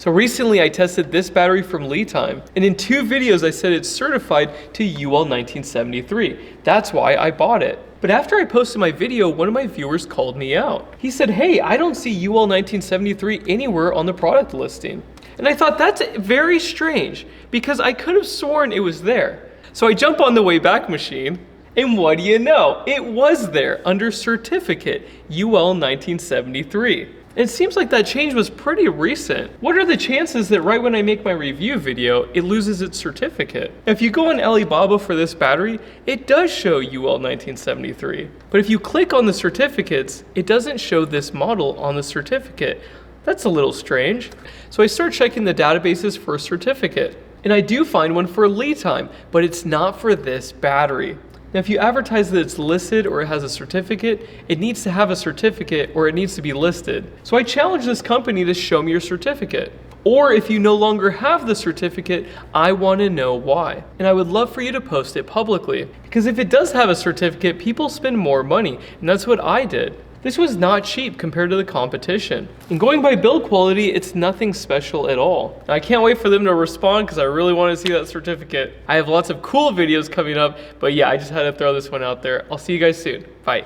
So recently I tested this battery from Litime, and in 2 videos I said it's certified to UL1973. That's why I bought it. But after I posted my video, one of my viewers called me out. He said, hey, I don't see UL1973 anywhere on the product listing. And I thought that's very strange because I could have sworn it was there. So I jump on the Wayback Machine, and what do you know? It was there under certificate UL1973. It seems like that change was pretty recent. What are the chances that right when I make my review video, it loses its certificate? If you go on Alibaba for this battery, it does show UL1973. But if you click on the certificates, it doesn't show this model on the certificate. That's a little strange. So I start checking the databases for a certificate. And I do find one for Litime, but it's not for this battery. Now, if you advertise that it's listed or it has a certificate, it needs to have a certificate or it needs to be listed. So I challenge this company to show me your certificate. Or if you no longer have the certificate, I want to know why. And I would love for you to post it publicly. Because if it does have a certificate, people spend more money, and that's what I did. This was not cheap compared to the competition. And going by build quality, it's nothing special at all. I can't wait for them to respond because I really want to see that certificate. I have lots of cool videos coming up, but yeah, I just had to throw this one out there. I'll see you guys soon. Bye.